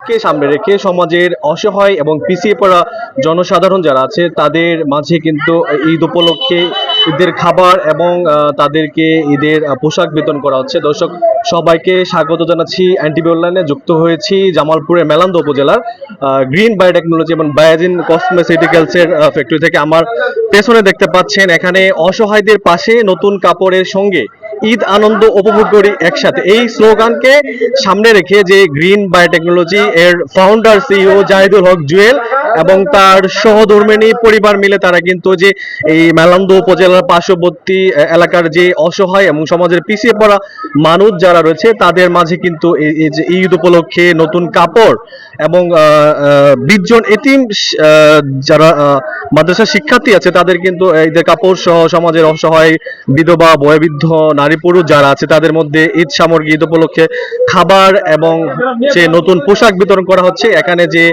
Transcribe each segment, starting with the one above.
উপলক্ষে সামনে রেখে সমাজের অসহায় এবং পিছিয়ে পড়া জনসাধারণ যারা আছে তাদের মাঝে কিন্তু ঈদ উপলক্ষে ঈদের খাবার এবং তাদেরকে ঈদের পোশাক বিতরণ করা হচ্ছে। দর্শক সবাইকে স্বাগত জানাচ্ছি। এনটিভি অনলাইনে যুক্ত হয়েছি জামালপুরের মেলান্দ উপজেলার গ্রিন বায়োটেকনোলজি এবং বায়াজিন কসমেটিক্যালসের ফ্যাক্টরি থেকে। আমার পেছনে দেখতে পাচ্ছেন এখানে অসহায়দের পাশে নতুন কাপড়ের সঙ্গে ঈদ আনন্দ উপভোগ করি একসাথে, এই স্লোগানকে সামনে রেখে যে গ্রিন বায়োটেকনোলজি এর ফাউন্ডার সিইও জাহিদুল হক জুয়েল এবং তার সহধর্মিণী পরিবার মিলে তারা কিন্তু যে এই মেলান্দ উপজেলার পার্শ্ববর্তী এলাকার যে অসহায় এবং সমাজের পিছিয়ে পড়া মানুষ যারা রয়েছে তাদের মাঝে কিন্তু এই যে ঈদ উপলক্ষে নতুন কাপড় এবং 20 জন এতিম যারা মাদ্রাসা শিক্ষার্থী আছে তাদের কিন্তু ঈদের কাপড় সহ সমাজের অসহায় বিধবা বয়োবৃদ্ধ নারী পুরুষ যারা আছে তাদের মধ্যে ঈদ সামগ্রী ঈদ উপলক্ষে খাবার এবং যে নতুন পোশাক বিতরণ করা হচ্ছে। এখানে যে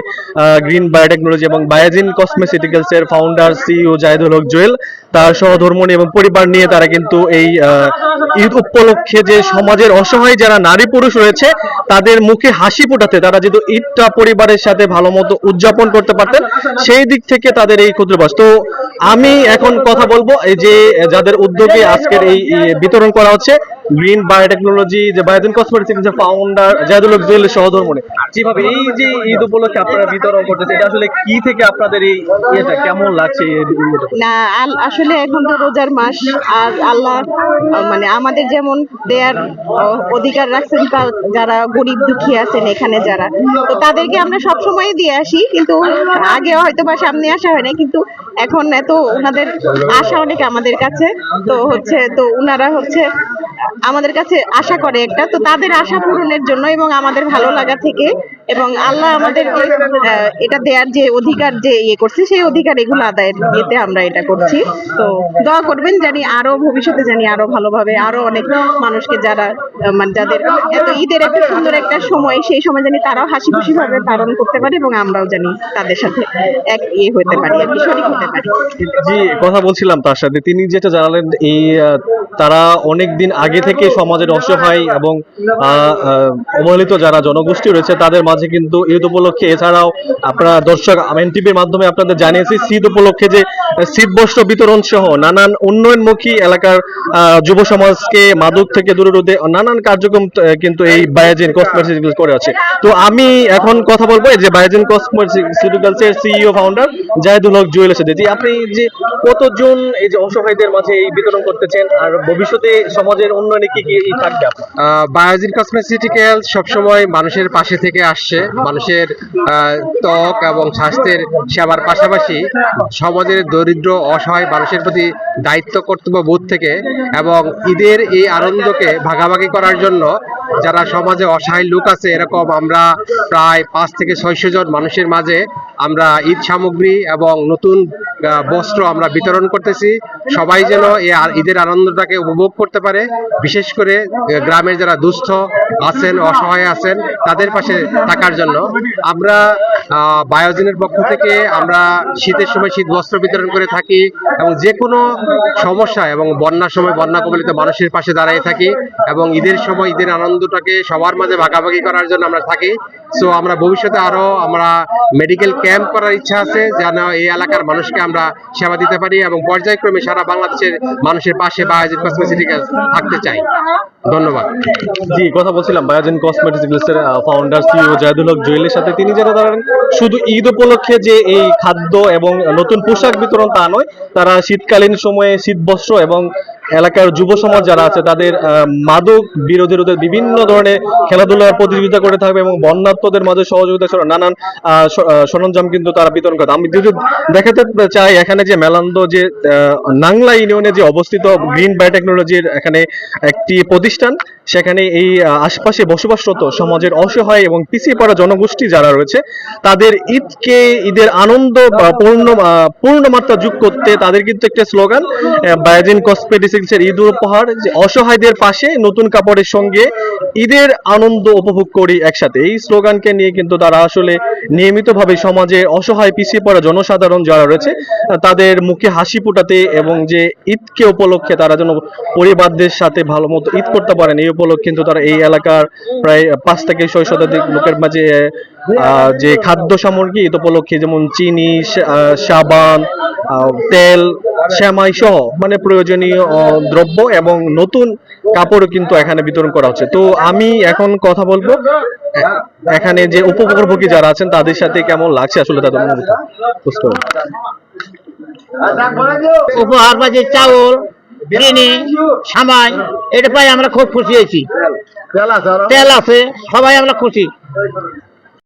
গ্রিন বায়োটেকনোলজি এবং বায়াজিন কসমেটিক্যালস এর ফাউন্ডার সিইও জাহিদুল হক জুয়েল তার সহধর্মিণী এবং পরিবার নিয়ে তারা কিন্তু এই ঈদ উপলক্ষে যে সমাজের অসহায় যারা নারী পুরুষ রয়েছে তাদের মুখে হাসি ফোটাতে, তারা যেহেতু ঈদটা পরিবারের সাথে ভালো মতো উদযাপন করতে পারতেন সেই দিক থেকে তাদের এই ক্ষুদ্রবাস। তো আমি এখন কথা বলবো এই যে যাদের উদ্যোগে আজকের এই বিতরণ করা হচ্ছে গ্রিন বায়োটেকনোলজি যে বায়োজিন কসমেটিক্স এর ফাউন্ডার জাহিদুল হক জুয়েলের সহধর্মিণী, যেভাবে এই যে ঈদ উপলক্ষে আপনারা বিতরণ করতেছে এটা আসলে কি থেকে আপনাদের এই এটা কেমন লাগছে? না আসলে এখন তো রোজার মাস, আর আল্লাহ মানে আমাদের যেমন দেয়ার অধিকার রাখছেন যারা গরিব দুঃখী আছেন এখানে যারা, তো তাদেরকে আমরা সব সময় দিয়ে আসি, কিন্তু আগে হয়তো বা সামনে আসা হয় না, কিন্তু এখন এত ওনাদের আশা অনেক আমাদের কাছে, তো ওনারা আমাদের কাছে আশা করে একটা, তো তাদের আশা পূরণের জন্য এবং আমাদের ভালো লাগা থেকে এবং আল্লাহ আমাদেরকে এটা দেওয়ার যে অধিকার যে করছে সেই অধিকার এগুলো আদায়ের ইয়েতে আমরা এটা করছি। তো দোয়া করবেন জানি আরো ভবিষ্যতে জানি আরো ভালোভাবে আরো অনেক মানুষকে যারা মানে যাদের এত ঈদের একটা সুন্দর একটা সময়, সেই সময় জানি তারাও হাসি খুশি ভাবে পালন করতে পারে এবং আমরাও জানি তাদের সাথে এক হতে পারি, আর কি শরীক হতে পারি। জি, কথা বলছিলাম তার সাথে, তিনি যেটা জানালেন এই তারা অনেক দিন আগে থেকে সমাজের অসহায় এবং অবহেলিত যারা জনগোষ্ঠী রয়েছে তাদের মাঝে কিন্তু ঈদ উপলক্ষে, এছাড়াও আপনারা দর্শক এনটিভির মাধ্যমে আপনাদের জানিয়েছি শীত উপলক্ষে যে শীত বস্ত্র বিতরণ সহ নানান উন্নয়নমুখী এলাকার যুব সমাজকে মাদক থেকে দূরে রোধে নানান কার্যক্রম কিন্তু এই বায়াজিন কসমেটিক্যালস করে আছে। তো আমি এখন কথা বলবো যে বায়াজিন কসমেটিক্যালস এর সিইও ফাউন্ডার জাহিদুল হক জুয়েলের সাথে। যে আপনি যে কতজন এই যে অসহায়দের মাঝে এই বিতরণ করতেছেন আর ভবিষ্যতে সমাজের উন্নয়নে কি কি থাকবে? বায়োজিন কসমেটিক্যালস সবসময় মানুষের পাশে থেকে আসছে, মানুষের ত্বক এবং স্বাস্থ্যের সেবার পাশাপাশি সমাজের দরিদ্র অসহায় মানুষের প্রতি দায়িত্ব কর্তব্য বোধ থেকে এবং ঈদের এই আনন্দকে ভাগাভাগি করার জন্য যারা সমাজে অসহায় লোক আছে এরকম আমরা প্রায় 5 থেকে 600 জন মানুষের মাঝে আমরা ঈদ সামগ্রী এবং নতুন বস্ত্র আমরা বিতরণ করতেছি। সবাই যেন এই ঈদের আনন্দটাকে উপভোগ করতে পারে, বিশেষ করে গ্রামের যারা দুস্থ আছেন অসহায় আছেন তাদের পাশে থাকার জন্য আমরা বায়োজিনের পক্ষ থেকে আমরা শীতের সময় শীত বস্ত্র বিতরণ করে থাকি এবং যে কোনো সমস্যা এবং বন্যার সময় বন্যা কবলিত মানুষের পাশে দাঁড়িয়ে থাকি এবং ঈদের সময় ঈদের আনন্দটাকে সবার মাঝে ভাগাভাগি করার জন্য আমরা থাকি। সো আমরা ভবিষ্যতে আরো আমরা মেডিকেল ক্যাম্প করার ইচ্ছা আছে যেন এই এলাকার মানুষকে আমরা সেবা দিতে পারি এবং পর্যায়ক্রমে সারা বাংলাদেশের মানুষের পাশে বায়োজিন কসমেটিক্যালস থাকতে চাই। ধন্যবাদ। জি, কথা বলছিলাম বায়োজিন কসমেটিক্যালস এর ফাউন্ডার সিইও জাহিদুল হক জুয়েলের সাথে। তিনি যেটা ধরেন শুধু ঈদ উপলক্ষে যে এই খাদ্য এবং নতুন পোশাক বিতরণ তা নয়, তারা শীতকালীন সময়ে শীত বস্ত্র এবং এলাকার যুব সমাজ যারা আছে তাদের মাদক বিরোধী রোধে বিভিন্ন ধরনের খেলাধুলার প্রতিযোগিতা করে থাকবে এবং বন্যার্তদের মাঝে সহযোগিতা ছাড়া নানান সরঞ্জাম কিন্তু তারা বিতরণ করে। আমি যদি দেখাতে চাই এখানে যে মেলান্দ যে নাংলা ইউনিয়নে যে অবস্থিত গ্রিন বায়োটেকনোলজির এখানে একটি প্রতিষ্ঠান, সেখানে এই আশপাশে বসবাসরত সমাজের অসহায় এবং পিছিয়ে পড়া জনগোষ্ঠী যারা রয়েছে তাদের ঈদকে ঈদের আনন্দ পূর্ণ মাত্রা যোগ করতে তাদের কিন্তু একটা স্লোগান বায়োজিন কসমেটিক্স এর ঈদ উপহার, যে অসহায়দের পাশে নতুন কাপড়ের সঙ্গে ঈদের আনন্দ উপভোগ করি একসাথে, এই স্লোগানকে নিয়ে কিন্তু তারা আসলে নিয়মিতভাবে সমাজে অসহায় পিছিয়ে পড়া জনসাধারণ যারা রয়েছে তাদের মুখে হাসি ফোটাতে এবং যে ঈদকে উপলক্ষে তারা যেন পরিবারদের সাথে ভালো মতো ঈদ করতে পারেন এই উপলক্ষে কিন্তু তারা এই এলাকার প্রায় 5 থেকে 6 শতাধিক লোকের মাঝে যে খাদ্য সামগ্রী ঈদ উপলক্ষে যেমন চিনি, সাবান, তেল, সেমাই সহ মানে প্রয়োজনীয় দ্রব্য এবং নতুন কাপড়ও কিন্তু এখানে বিতরণ করা হচ্ছে। তো আমি এখন কথা বলবো এখানে যে উপভোগী যারা আছেন তাদের সাথে কেমন লাগছে আসলে তাদের অনুভূতি বুঝতে পারবেন। উপহার বাজে চাউল, চিনি, সামাই, এটা পাই আমরা খুব খুশি হয়েছি। তেল আছে, সবাই আমরা খুশি।